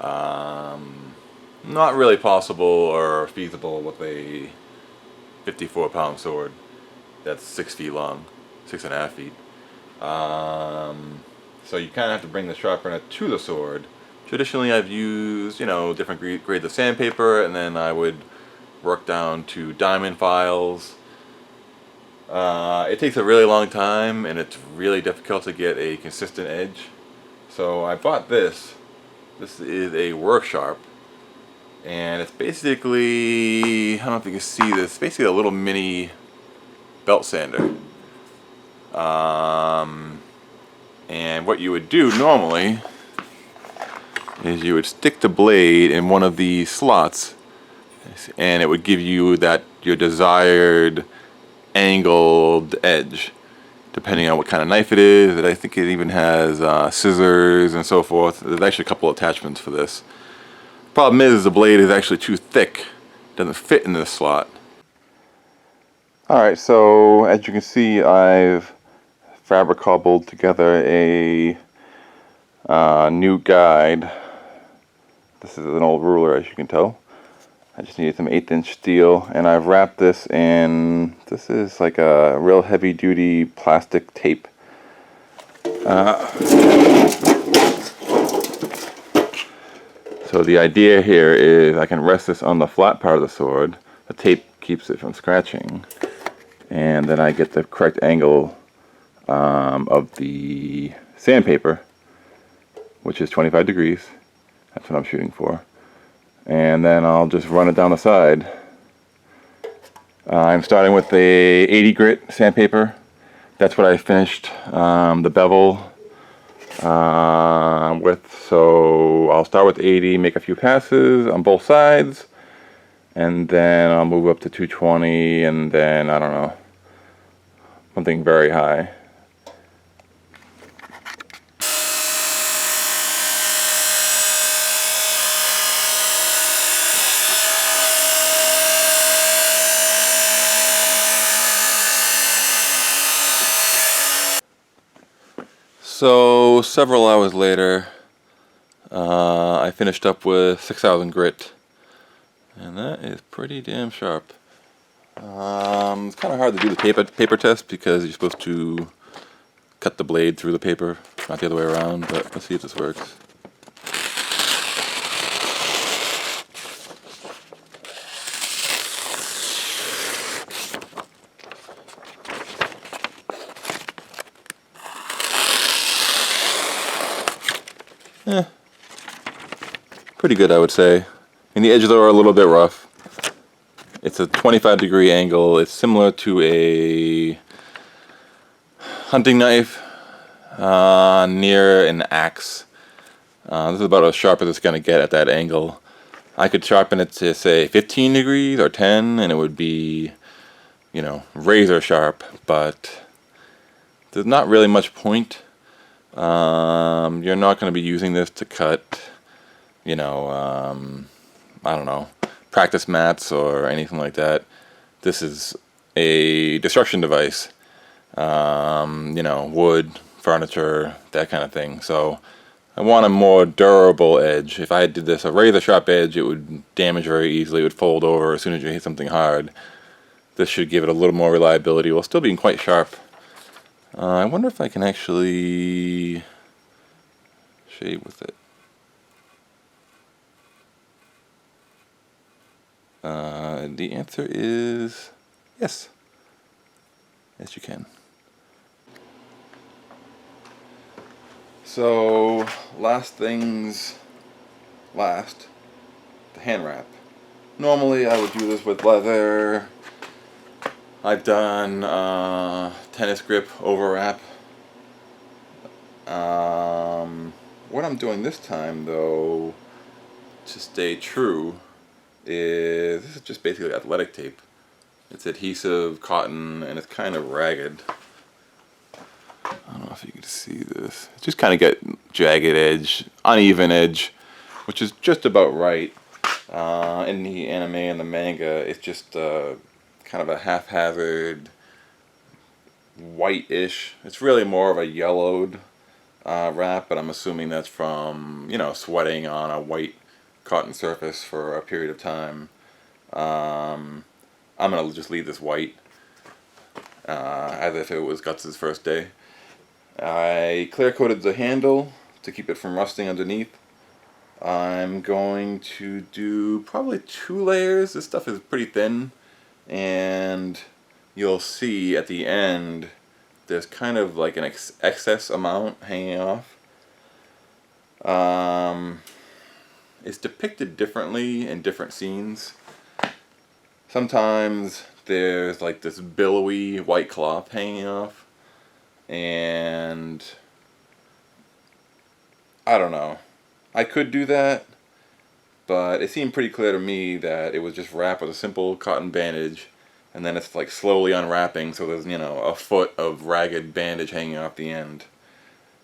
Not really possible or feasible with a 54-pound sword that's 6 feet long, 6.5 feet. So you kind of have to bring the sharpener to the sword. Traditionally, I've used, different grades of sandpaper, and then I would work down to diamond files. It takes a really long time, and it's really difficult to get a consistent edge. So I bought this. This is a work sharp, and it's basically, I don't know if you can see this, it's basically a little mini belt sander. And what you would do normally is you would stick the blade in one of these slots, and it would give you your desired angled edge, depending on what kind of knife it is. I think it even has scissors and so forth. There's actually a couple attachments for this. Problem is the blade is actually too thick. It doesn't fit in this slot. Alright, so as you can see, I've fabricated together a new guide. This is an old ruler, as you can tell. I just needed some 1/8" steel, and I've wrapped this in, this is like a real heavy duty plastic tape. So the idea here is I can rest this on the flat part of the sword. The tape keeps it from scratching, and then I get the correct angle of the sandpaper, which is 25 degrees. That's what I'm shooting for. And then I'll just run it down the side. I'm starting with a 80 grit sandpaper. That's what I finished the bevel with. So I'll start with 80, make a few passes on both sides, and then I'll move up to 220, and then, I don't know, something very high. So several hours later, I finished up with 6,000 grit, and that is pretty damn sharp. It's kind of hard to do the paper test because you're supposed to cut the blade through the paper, not the other way around, but let's see if this works. Pretty good, I would say. And the edges are a little bit rough. It's a 25-degree angle. It's similar to a hunting knife near an axe. This is about as sharp as it's going to get at that angle. I could sharpen it to, say, 15 degrees or 10, and it would be, razor sharp, but there's not really much point. You're not going to be using this to cut, I don't know, practice mats or anything like that. This is a destruction device. Wood, furniture, that kind of thing. So I want a more durable edge. If I did this a razor sharp edge, it would damage very easily. It would fold over as soon as you hit something hard. This should give it a little more reliability while still being quite sharp. I wonder if I can actually shave with it. The answer is yes. Yes, you can. So, last things last, the hand wrap. Normally I would do this with leather. I've done tennis grip overwrap. What I'm doing this time though, to stay true, is this is just basically athletic tape. It's adhesive cotton and it's kind of ragged. I don't know if you can see this. Just kind of get jagged edge, uneven edge, which is just about right. In the anime and the manga, it's just kind of a haphazard, white-ish. It's really more of a yellowed wrap, but I'm assuming that's from, you know, sweating on a white cotton surface for a period of time. I'm going to just leave this white, as if it was Guts' first day. I clear coated the handle to keep it from rusting underneath. I'm going to do probably 2 layers. This stuff is pretty thin, and you'll see at the end there's kind of like an excess amount hanging off. It's depicted differently in different scenes. Sometimes there's like this billowy white cloth hanging off, and I don't know. I could do that, but it seemed pretty clear to me that it was just wrapped with a simple cotton bandage, and then it's like slowly unwrapping, so there's, you know, a foot of ragged bandage hanging off the end.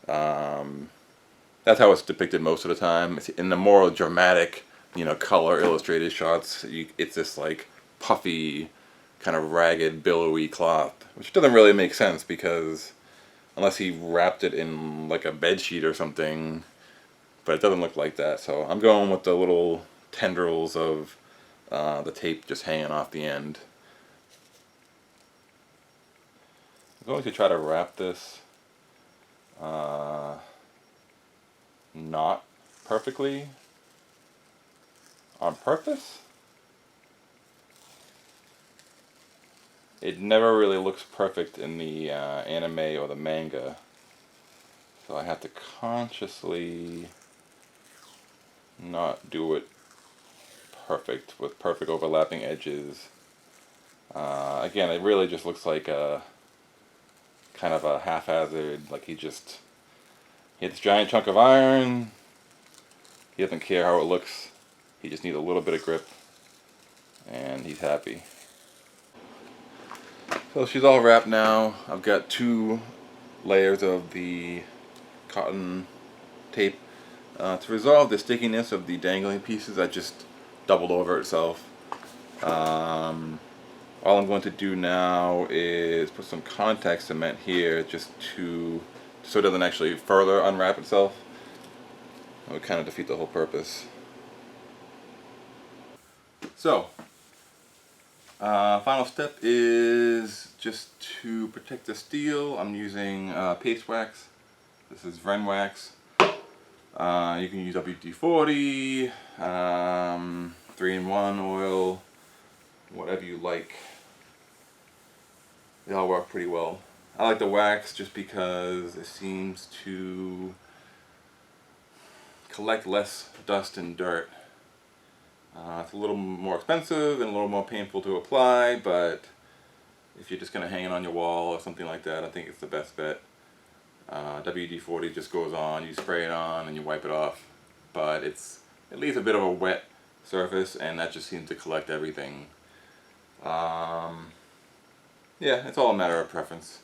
That's how it's depicted most of the time. In the more dramatic, you know, color illustrated shots, it's this like puffy, kind of ragged, billowy cloth, which doesn't really make sense because unless he wrapped it in like a bed sheet or something, but it doesn't look like that. So I'm going with the little tendrils of the tape just hanging off the end. I'm going to try to wrap this not perfectly on purpose. It never really looks perfect in the anime or the manga, so I have to consciously not do it perfect with perfect overlapping edges. Again, it really just looks like a kind of a haphazard, like he had this giant chunk of iron. He doesn't care how it looks. He just needs a little bit of grip, and he's happy. So she's all wrapped now. I've got 2 layers of the cotton tape. To resolve the stickiness of the dangling pieces, I just doubled over itself. All I'm going to do now is put some contact cement here just so it doesn't actually further unwrap itself. It would kind of defeat the whole purpose. So, final step is just to protect the steel. I'm using paste wax. This is Vren wax. You can use WD-40, 3-in-1 oil, whatever you like. They all work pretty well. I like the wax just because it seems to collect less dust and dirt. It's a little more expensive and a little more painful to apply, but if you're just going to hang it on your wall or something like that, I think it's the best bet. WD-40 just goes on, you spray it on and you wipe it off, but it leaves a bit of a wet surface, and that just seems to collect everything. Yeah, it's all a matter of preference.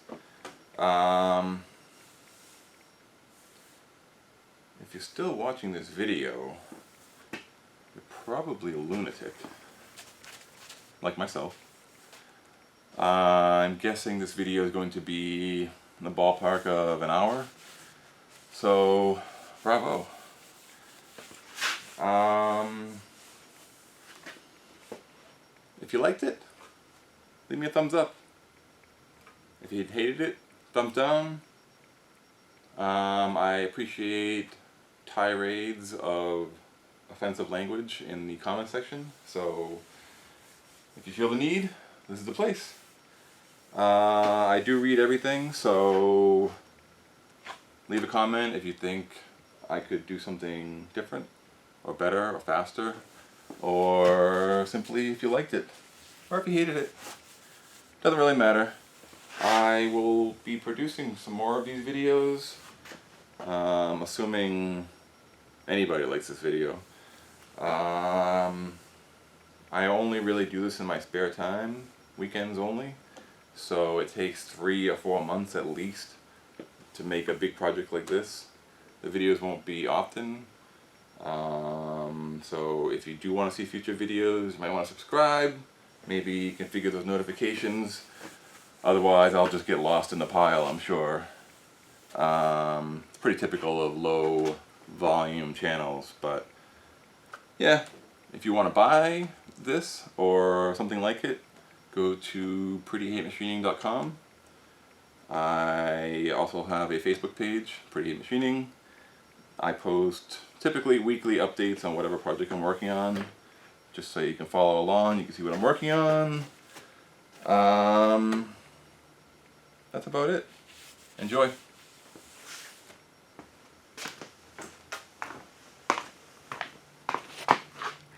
If you're still watching this video, you're probably a lunatic, like myself. I'm guessing this video is going to be in the ballpark of an hour, so bravo. If you liked it, leave me a thumbs up. If you hated it, thumbs down. I appreciate tirades of offensive language in the comment section, so if you feel the need, this is the place. I do read everything, so leave a comment if you think I could do something different or better or faster. or simply if you liked it, or if you hated it. Doesn't really matter. I will be producing some more of these videos, assuming anybody likes this video. I only really do this in my spare time, weekends only, so it takes 3 or 4 months at least to make a big project like this. The videos won't be often, so if you do want to see future videos, you might want to subscribe, maybe configure those notifications. Otherwise I'll just get lost in the pile, I'm sure. It's pretty typical of low volume channels, but yeah, if you want to buy this or something like it, go to prettyhatemachining.com. I also have a Facebook page, Pretty Hate Machining. I post typically weekly updates on whatever project I'm working on, just so you can follow along, you can see what I'm working on. That's about it. Enjoy.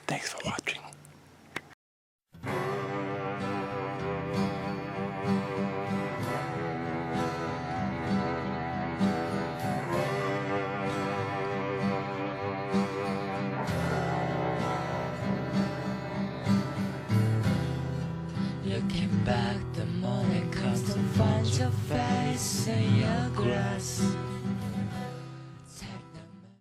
Thanks for watching. Looking back, the morning comes to find your face in your grass.